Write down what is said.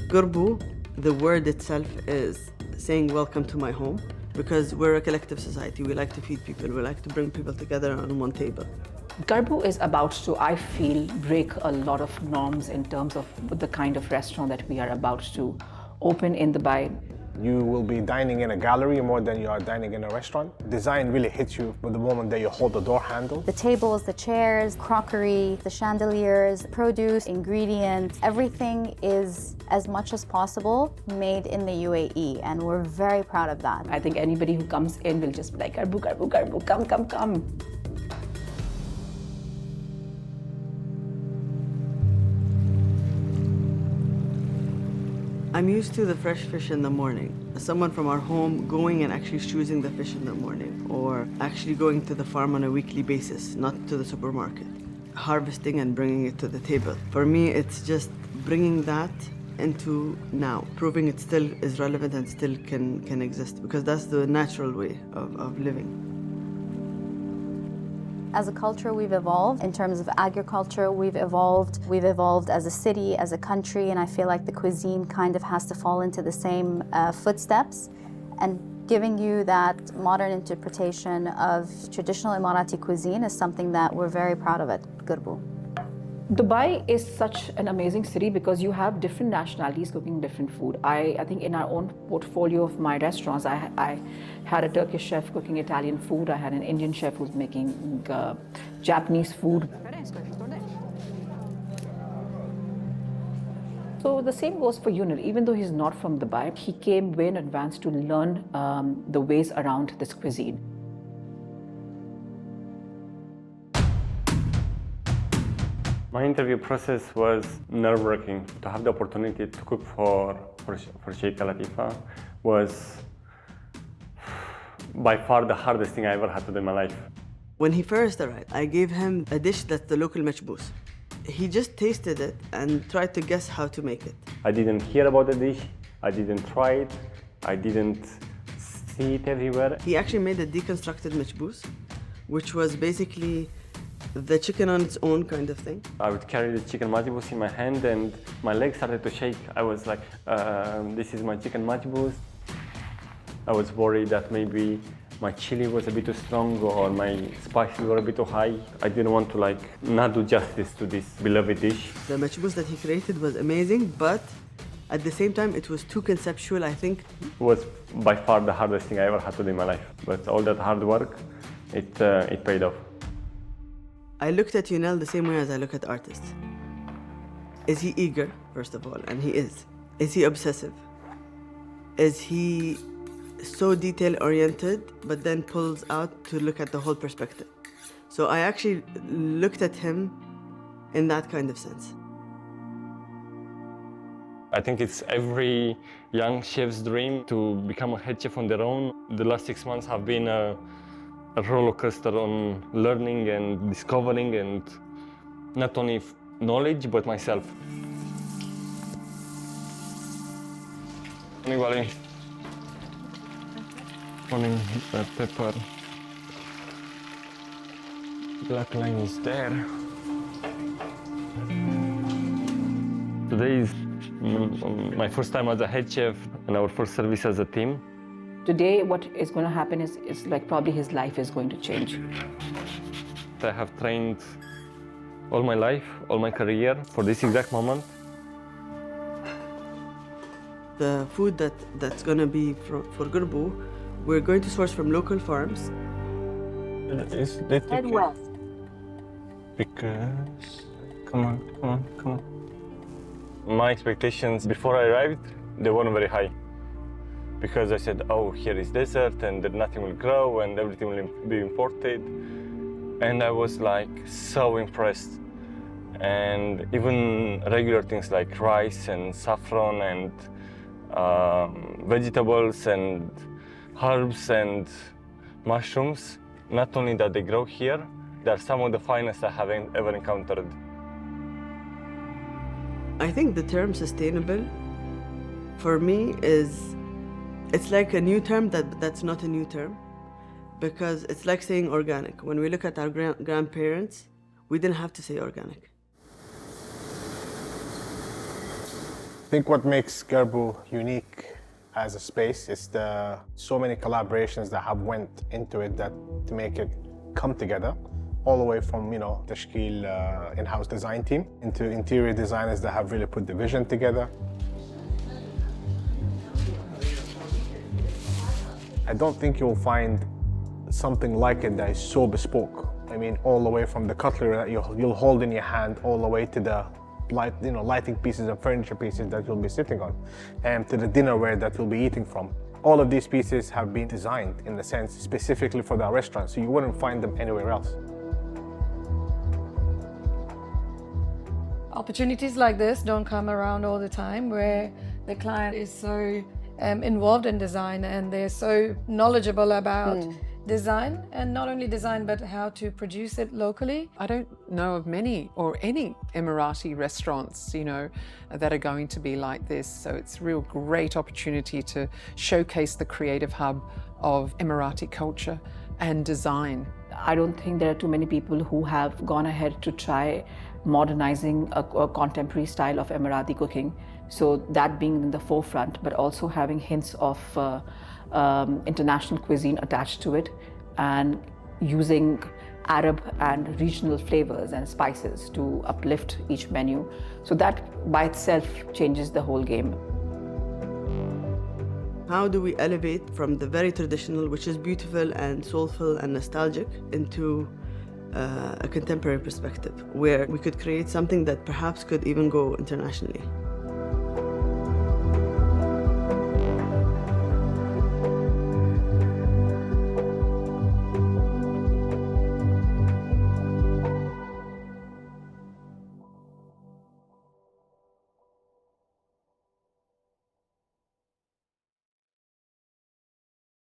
Gerbou, the word itself is saying welcome to my home, because we're a collective society. We like to feed people. We like to bring people together on one table. Gerbou is about to, I feel, break a lot of norms in terms of the kind of restaurant that we are about to open in Dubai. You will be dining in a gallery more than you are dining in a restaurant. Design really hits you with the moment that you hold the door handle. The tables, the chairs, crockery, the chandeliers, produce, ingredients, everything is as much as possible made in the UAE, and we're very proud of that. I think anybody who comes in will just be like, Gerbou, Gerbou, Gerbou, come, come, come. I'm used to the fresh fish in the morning. Someone from our home going and actually choosing the fish in the morning, or actually going to the farm on a weekly basis, not to the supermarket. Harvesting and bringing it to the table. For me, it's just bringing that into now, proving it still is relevant and still can exist, because that's the natural way of living. As a culture, we've evolved. In terms of agriculture, we've evolved. We've evolved as a city, as a country, and I feel like the cuisine kind of has to fall into the same footsteps. And giving you that modern interpretation of traditional Emirati cuisine is something that we're very proud of at Gerbou. Dubai is such an amazing city because you have different nationalities cooking different food. I think in our own portfolio of my restaurants, I had a Turkish chef cooking Italian food. I had an Indian chef who's making Japanese food. So the same goes for Yunus. Even though he's not from Dubai, he came way in advance to learn the ways around this cuisine. My interview process was nerve-wracking. To have the opportunity to cook for Sheikh Latifah was by far the hardest thing I ever had to do in my life. When he first arrived, I gave him a dish that's the local machbouz. He just tasted it and tried to guess how to make it. I didn't hear about the dish, I didn't try it, I didn't see it everywhere. He actually made a deconstructed machbouz, which was basically the chicken on its own kind of thing. I would carry the chicken majbouz in my hand and my legs started to shake. I was like, this is my chicken majbouz. I was worried that maybe my chili was a bit too strong or my spices were a bit too high. I didn't want to not do justice to this beloved dish. The machbouz that he created was amazing, but at the same time, it was too conceptual, I think. It was by far the hardest thing I ever had to do in my life. But all that hard work, it paid off. I looked at Yunel the same way as I look at artists. Is he eager, first of all? And he is. Is he obsessive? Is he so detail-oriented, but then pulls out to look at the whole perspective? So I actually looked at him in that kind of sense. I think it's every young chef's dream to become a head chef on their own. The last 6 months have been a roller coaster on learning and discovering, and not only knowledge, but myself. Morning, morning, pepper. Black line is there. Today is my first time as a head chef and our first service as a team. Today, what is going to happen is like probably his life is going to change. I have trained all my life, all my career for this exact moment. The food that's going to be for Gerbou, we're going to source from local farms. Head west. Because, come on. My expectations before I arrived, they weren't very high. Because I said, oh, here is desert and nothing will grow and everything will be imported. And I was like so impressed. And even regular things like rice and saffron and vegetables and herbs and mushrooms, not only that they grow here, they are some of the finest I have ever encountered. I think the term sustainable, for me, it's like a new term that's not a new term, because it's like saying organic. When we look at our grandparents, we didn't have to say organic. I think what makes Gerbou unique as a space is the so many collaborations that have went into it that to make it come together, all the way from Tashkeel in-house design team into interior designers that have really put the vision together. I don't think you'll find something like it that is so bespoke. I mean, all the way from the cutlery that you'll hold in your hand, all the way to the lighting pieces and furniture pieces that you'll be sitting on, and to the dinnerware that you'll be eating from. All of these pieces have been designed, in a sense, specifically for that restaurant, so you wouldn't find them anywhere else. Opportunities like this don't come around all the time, where the client is so involved in design and they're so knowledgeable about design, and not only design but how to produce it locally. I don't know of many or any Emirati restaurants, that are going to be like this. So it's a real great opportunity to showcase the creative hub of Emirati culture and design. I don't think there are too many people who have gone ahead to try modernizing a contemporary style of Emirati cooking. So that being in the forefront, but also having hints of international cuisine attached to it, and using Arab and regional flavors and spices to uplift each menu. So that by itself changes the whole game. How do we elevate from the very traditional, which is beautiful and soulful and nostalgic, into a contemporary perspective, where we could create something that perhaps could even go internationally?